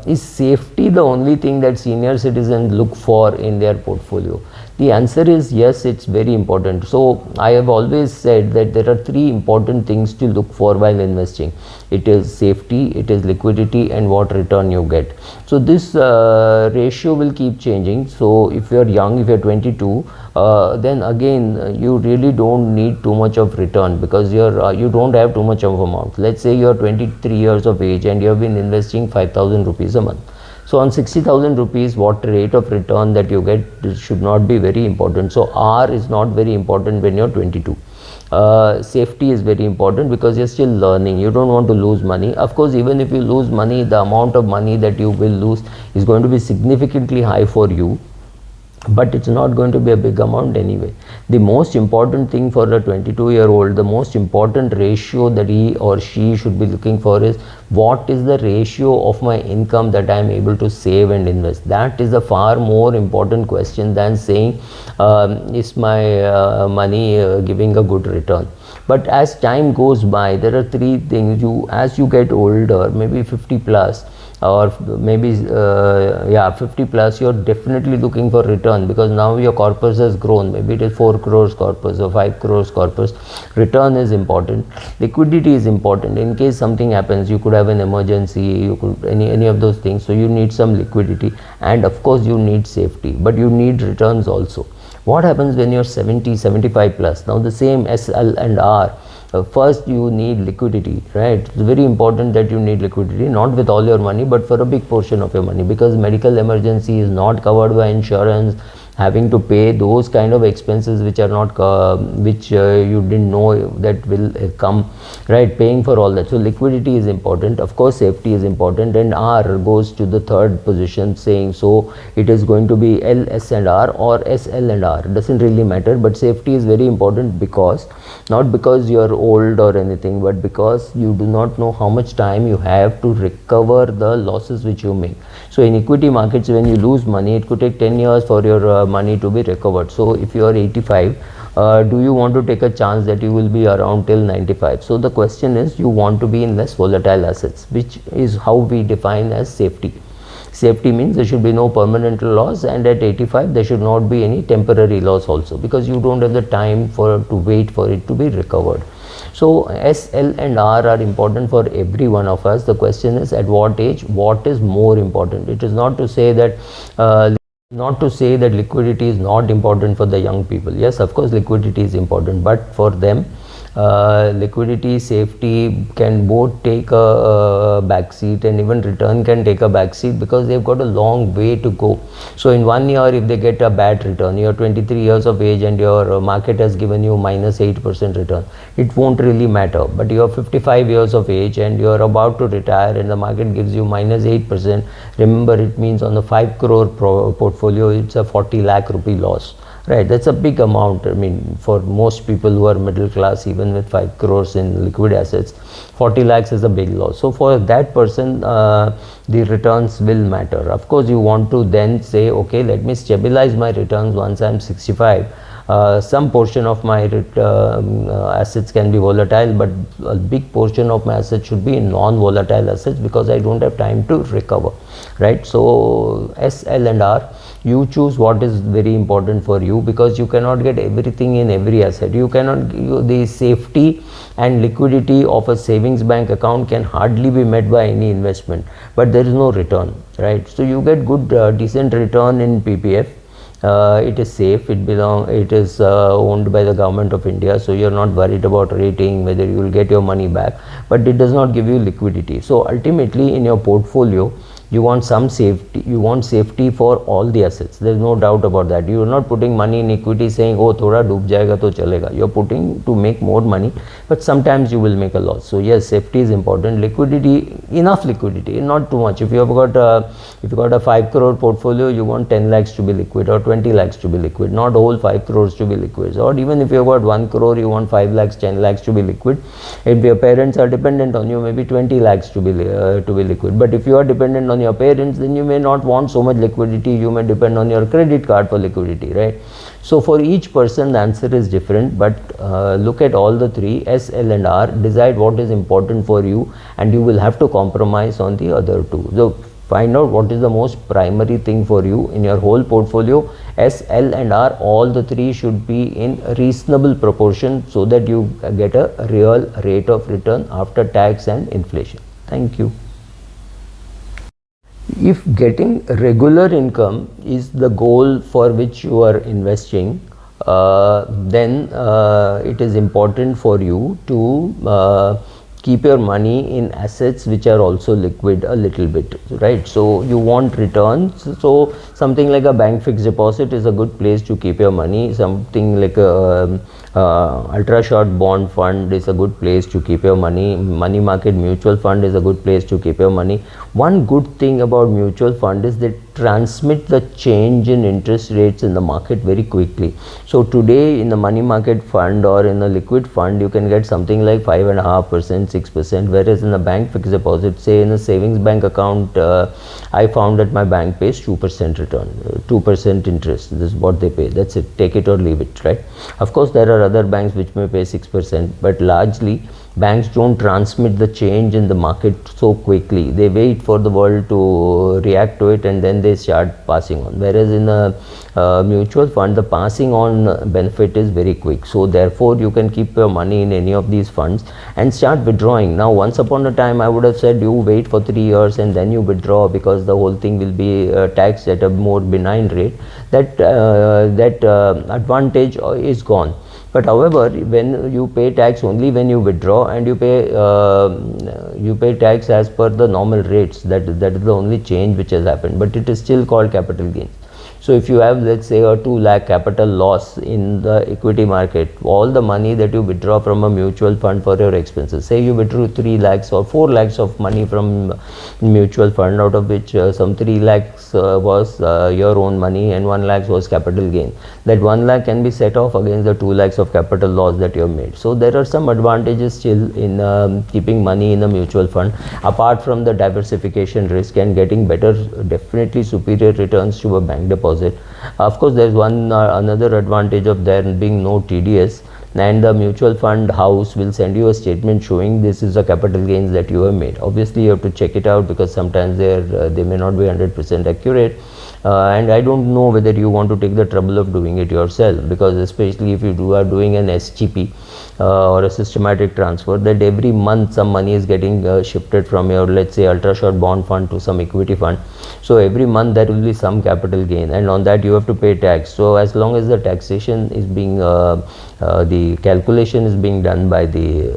Is safety the only thing that senior citizens look for in their portfolio? The answer is yes, it's very important. So I have always said that there are three important things to look for while investing. It is safety, it is liquidity, and what return you get. So this ratio will keep changing. So if you're young, if you're 22, then again you really don't need too much of return, because you don't have too much of amount. Let's say you're 23 years of age and you have been investing 5,000 rupees a month. So on 60,000 rupees, what rate of return that you get should not be very important. So R is not very important when you're 22. Safety is very important because you're still learning. You don't want to lose money. Of course, even if you lose money, the amount of money that you will lose is going to be significantly high for you, but it's not going to be a big amount anyway. The most important thing for a 22-year-old, the most important ratio that he or she should be looking for is, what is the ratio of my income that I am able to save and invest? That is a far more important question than saying, is my money giving a good return? But as time goes by, there are three things. As you get older, maybe 50 plus, or maybe 50 plus, you're definitely looking for return, because now your corpus has grown. Maybe it is 4 crores corpus or 5 crores corpus. Return is important. Liquidity is important. In case something happens, you could have an emergency, you could any of those things. So you need some liquidity, and of course you need safety, but you need returns also. What happens when you're 70, 75 plus? Now the same SL and R. First you need liquidity, right? It's very important that you need liquidity, not with all your money, but for a big portion of your money, because medical emergency is not covered by insurance. Having to pay those kind of expenses which are not you didn't know that will come, right? Paying for all that. So liquidity is important. Of course safety is important, and R goes to the third position, saying so it is going to be L, S and R, or S, L and R. It doesn't really matter, but safety is very important, because not because you are old or anything, but because you do not know how much time you have to recover the losses which you make. So in equity markets, when you lose money, it could take 10 years for your money to be recovered. So if you are 85, do you want to take a chance that you will be around till 95? So the question is, you want to be in less volatile assets, which is how we define as safety. Safety means there should be no permanent loss, and at 85 there should not be any temporary loss also, because you don't have the time to wait for it to be recovered. So S, L and R are important for every one of us. The question is, at what age, what is more important? It is not to say that liquidity is not important for the young people. Yes, of course liquidity is important, but for them liquidity, safety can both take a back seat, and even return can take a back seat, because they've got a long way to go. So in 1 year, if they get a bad return, you're 23 years of age and your market has given you minus 8% return, it won't really matter. But you're 55 years of age and you're about to retire and the market gives you minus 8%, remember, it means on the 5 crore portfolio, it's a 40 lakh rupee loss. Right, that's a big amount. I mean, for most people who are middle class, even with 5 crores in liquid assets, 40 lakhs is a big loss. So for that person, the returns will matter. Of course, you want to then say, okay, let me stabilize my returns once I'm 65. Some portion of my assets can be volatile, but a big portion of my assets should be in non-volatile assets, because I don't have time to recover, right? So S, L and R, you choose what is very important for you, because you cannot get everything in every asset. You cannot, the safety and liquidity of a savings bank account can hardly be met by any investment, but there is no return, right? So you get good decent return in PPF. It is safe, it is owned by the government of India, so you're not worried about rating, whether you will get your money back, but it does not give you liquidity. So ultimately in your portfolio, you want some safety, you want safety for all the assets. There is no doubt about that. You are not putting money in equity saying, oh, thoda doob jayega to chalega. You are putting to make more money, but sometimes you will make a loss. So yes, safety is important. Liquidity, enough liquidity, not too much. If you have got a 5 crore portfolio, you want 10 lakhs to be liquid or 20 lakhs to be liquid, not whole 5 crores to be liquid. Or even if you have got 1 crore, you want 5 lakhs, 10 lakhs to be liquid. If your parents are dependent on you, maybe 20 lakhs to be liquid. But if you are dependent on on your parents, then you may not want so much liquidity, you may depend on your credit card for liquidity, right? So for each person the answer is different, but look at all the three, S, L and R, decide what is important for you, and you will have to compromise on the other two. So find out what is the most primary thing for you in your whole portfolio. S, L and R, all the three should be in reasonable proportion so that you get a real rate of return after tax and inflation. Thank you. If getting regular income is the goal for which you are investing, then it is important for you to keep your money in assets which are also liquid a little bit, right? So you want returns, so something like a bank fixed deposit is a good place to keep your money. Something like a ultra short bond fund is a good place to keep your money. Money market mutual fund is a good place to keep your money. One good thing about mutual fund is they transmit the change in interest rates in the market very quickly. So today in the money market fund or in a liquid fund, you can get something like 5.5%, 6%, whereas in a bank fixed deposit, say in a savings bank account, I found that my bank pays 2% return, 2% interest. This is what they pay. That's it. Take it or leave it, right? Of course, there are other banks which may pay 6%, but largely banks don't transmit the change in the market so quickly. They wait for the world to react to it and then they start passing on. Whereas in a mutual fund, the passing on benefit is very quick. So therefore, you can keep your money in any of these funds and start withdrawing. Now, once upon a time, I would have said you wait for 3 years and then you withdraw because the whole thing will be taxed at a more benign rate. That advantage is gone. But however, when you pay tax only when you withdraw, and you pay tax as per the normal rates, that is the only change which has happened, but it is still called capital gains. So if you have, let's say, a 2 lakh capital loss in the equity market, all the money that you withdraw from a mutual fund for your expenses, say you withdrew 3 lakhs or 4 lakhs of money from mutual fund, out of which some 3 lakhs was your own money and 1 lakh was capital gain. That 1 lakh can be set off against the 2 lakhs of capital loss that you have made. So there are some advantages still in keeping money in a mutual fund, apart from the diversification risk and getting better, definitely superior returns to a bank deposit. Of course, there is another advantage of there being no TDS, and the mutual fund house will send you a statement showing this is the capital gains that you have made. Obviously, you have to check it out because sometimes they may not be 100% accurate. And I don't know whether you want to take the trouble of doing it yourself, because especially if you are doing an STP or a systematic transfer, that every month some money is getting shifted from your, let's say, ultra short bond fund to some equity fund. So every month there will be some capital gain, and on that you have to pay tax. So as long as the taxation is being the calculation is being done by the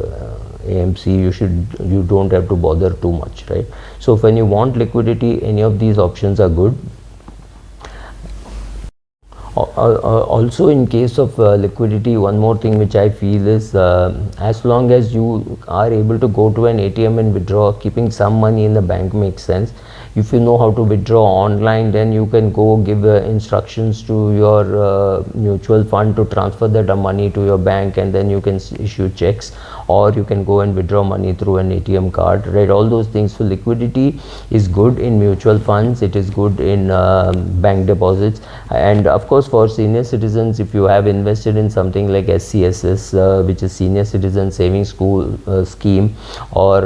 AMC, you don't have to bother too much, right? So when you want liquidity, any of these options are good. Also, in case of liquidity, one more thing which I feel is as long as you are able to go to an ATM and withdraw, keeping some money in the bank makes sense. If you know how to withdraw online, then you can go give instructions to your mutual fund to transfer that money to your bank, and then you can issue checks, or you can go and withdraw money through an ATM card, right? All those things. So liquidity is good in mutual funds, it is good in bank deposits, and of course for senior citizens, if you have invested in something like SCSS, which is Senior Citizen Savings Scheme, or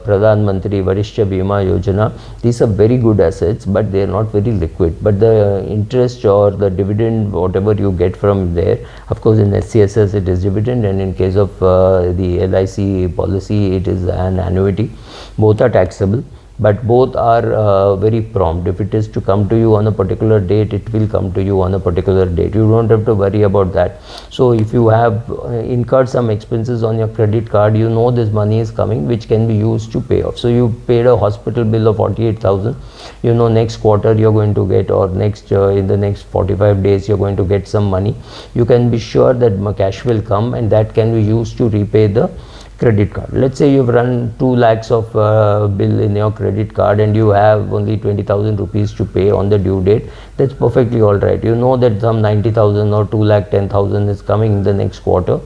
Pradhan Mantri Varishta Bima Yojana, these are very good assets, but they are not very liquid. But the interest or the dividend, whatever you get from there, of course in SCSS it is dividend, and in case of the LIC policy it is an annuity. Both are taxable, but both are very prompt. If it is to come to you on a particular date, it will come to you on a particular date. You don't have to worry about that. So if you have incurred some expenses on your credit card, you know this money is coming, which can be used to pay off. So you paid a hospital bill of 48,000, you know next quarter you're going to get, or next in the next 45 days you're going to get some money. You can be sure that cash will come, and that can be used to repay the credit card. Let's say you've run 2 lakhs of bill in your credit card and you have only 20,000 rupees to pay on the due date. That's perfectly all right. You know that some 90,000 or 2 lakh 10,000 is coming in the next quarter,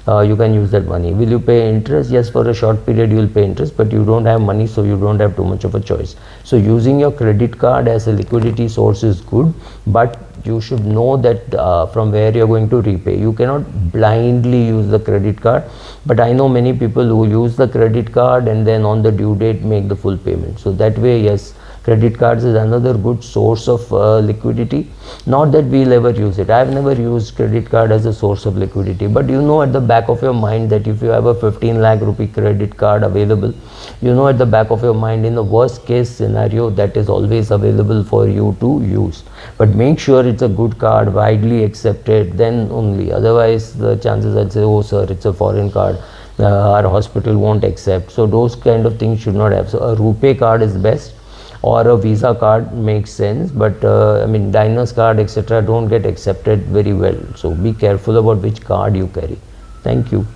you can use that money. Will you pay interest? Yes, for a short period you will pay interest, but you don't have money, so you don't have too much of a choice. So using your credit card as a liquidity source is good, but you should know that from where you're going to repay. You cannot blindly use the credit card, but I know many people who use the credit card and then on the due date make the full payment. So that way, yes, credit cards is another good source of liquidity. Not that we'll ever use it. I've never used credit card as a source of liquidity, but you know at the back of your mind that if you have a 15 lakh rupee credit card available, you know at the back of your mind, in the worst case scenario, that is always available for you to use. But make sure it's a good card, widely accepted, then only. Otherwise the chances I'd say, oh sir, it's a foreign card, our hospital won't accept. So those kind of things should not have. So a RuPay card is best, or a Visa card makes sense, but I mean Diners card etc. don't get accepted very well. So be careful about which card you carry. Thank you.